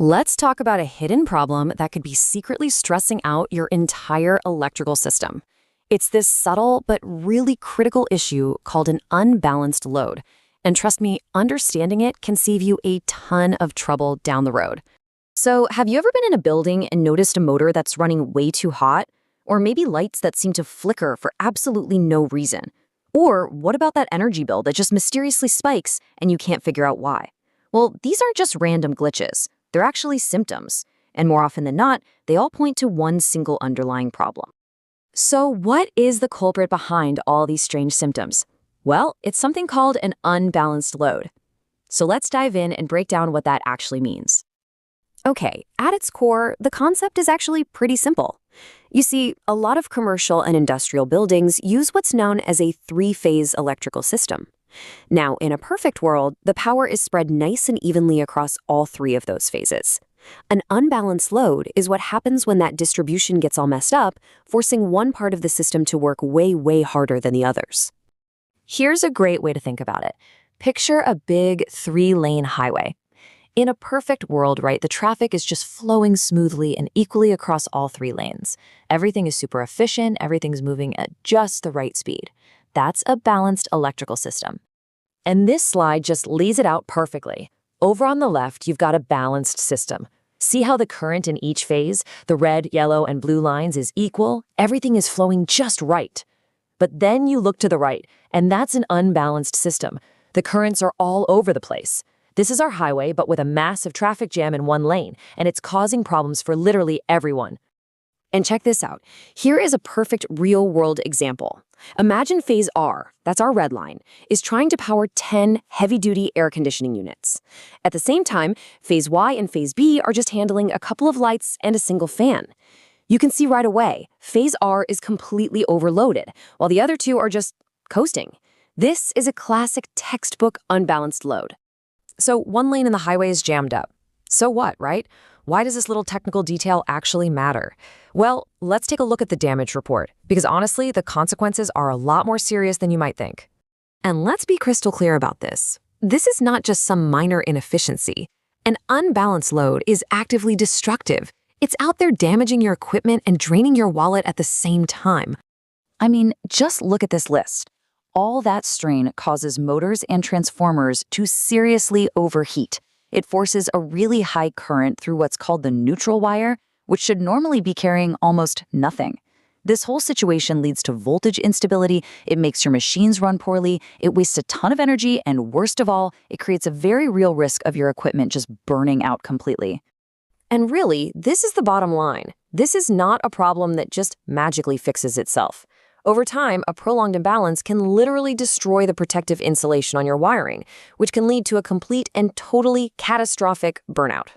Let's talk about a hidden problem that could be secretly stressing out your entire electrical system. It's this subtle but really critical issue called an unbalanced load. And trust me, understanding it can save you a ton of trouble down the road. So, have you ever been in a building and noticed a motor that's running way too hot? Or maybe lights that seem to flicker for absolutely no reason? Or what about that energy bill that just mysteriously spikes and you can't figure out why? Well, these aren't just random glitches. They're actually symptoms. And more often than not, they all point to one single underlying problem. So what is the culprit behind all these strange symptoms? Well, it's something called an unbalanced load. So let's dive in and break down what that actually means. Okay, at its core, the concept is actually pretty simple. You see, a lot of commercial and industrial buildings use what's known as a three-phase electrical system. Now, in a perfect world, the power is spread nice and evenly across all three of those phases. An unbalanced load is what happens when that distribution gets all messed up, forcing one part of the system to work way, way harder than the others. Here's a great way to think about it. Picture a big three-lane highway. In a perfect world, right, the traffic is just flowing smoothly and equally across all three lanes. Everything is super efficient, everything's moving at just the right speed. That's a balanced electrical system. And this slide just lays it out perfectly. Over on the left, you've got a balanced system. See how the current in each phase, the red, yellow, and blue lines, is equal? Everything is flowing just right. But then you look to the right, and that's an unbalanced system. The currents are all over the place. This is our highway, but with a massive traffic jam in one lane, and it's causing problems for literally everyone. And check this out. Here is a perfect real-world example. Imagine phase R, that's our red line, is trying to power 10 heavy-duty air conditioning units. At the same time, phase Y and phase B are just handling a couple of lights and a single fan. You can see right away, phase R is completely overloaded, while the other two are just coasting. This is a classic textbook unbalanced load. So one lane in the highway is jammed up. So what, right? Why does this little technical detail actually matter? Well, let's take a look at the damage report, because honestly, the consequences are a lot more serious than you might think. And let's be crystal clear about this. This is not just some minor inefficiency. An unbalanced load is actively destructive. It's out there damaging your equipment and draining your wallet at the same time. I mean, just look at this list. All that strain causes motors and transformers to seriously overheat. It forces a really high current through what's called the neutral wire, which should normally be carrying almost nothing. This whole situation leads to voltage instability, it makes your machines run poorly, it wastes a ton of energy, and worst of all, it creates a very real risk of your equipment just burning out completely. And really, this is the bottom line. This is not a problem that just magically fixes itself. Over time, a prolonged imbalance can literally destroy the protective insulation on your wiring, which can lead to a complete and totally catastrophic burnout.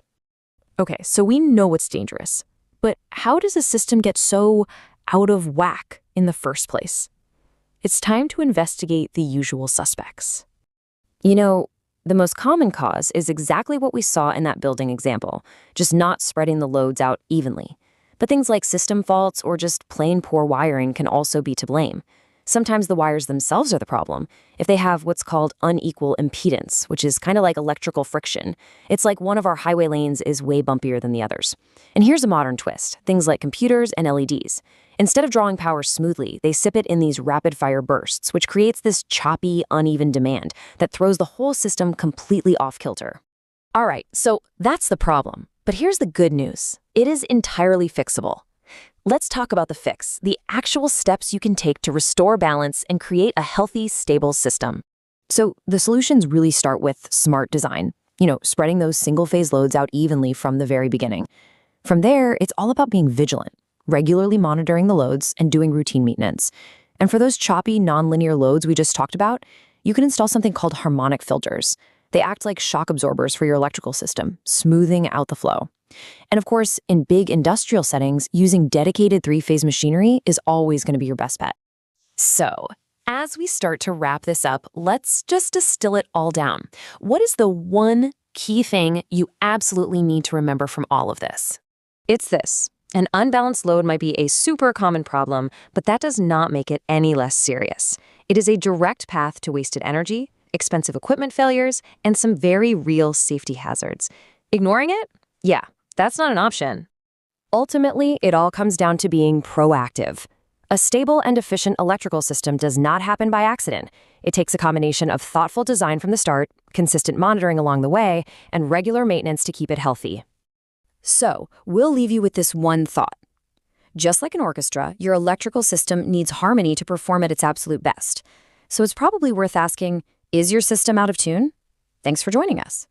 Okay, so we know it's dangerous, but how does a system get so out of whack in the first place? It's time to investigate the usual suspects. You know, the most common cause is exactly what we saw in that building example, just not spreading the loads out evenly. But things like system faults or just plain poor wiring can also be to blame. Sometimes the wires themselves are the problem, if they have what's called unequal impedance, which is kind of like electrical friction. It's like one of our highway lanes is way bumpier than the others. And here's a modern twist, things like computers and LEDs. Instead of drawing power smoothly, they sip it in these rapid-fire bursts, which creates this choppy, uneven demand that throws the whole system completely off kilter. All right, so that's the problem. But here's the good news. It is entirely fixable. Let's talk about the fix, the actual steps you can take to restore balance and create a healthy, stable system. So the solutions really start with smart design, spreading those single-phase loads out evenly from the very beginning. From there, it's all about being vigilant, regularly monitoring the loads and doing routine maintenance. And for those choppy, nonlinear loads we just talked about, you can install something called harmonic filters. They act like shock absorbers for your electrical system, smoothing out the flow. And of course, in big industrial settings, using dedicated three-phase machinery is always going to be your best bet. So, as we start to wrap this up, let's just distill it all down. What is the one key thing you absolutely need to remember from all of this? It's this. An unbalanced load might be a super common problem, but that does not make it any less serious. It is a direct path to wasted energy, expensive equipment failures, and some very real safety hazards. Ignoring it? Yeah, that's not an option. Ultimately, it all comes down to being proactive. A stable and efficient electrical system does not happen by accident. It takes a combination of thoughtful design from the start, consistent monitoring along the way, and regular maintenance to keep it healthy. So, we'll leave you with this one thought. Just like an orchestra, your electrical system needs harmony to perform at its absolute best. So it's probably worth asking, is your system out of tune? Thanks for joining us.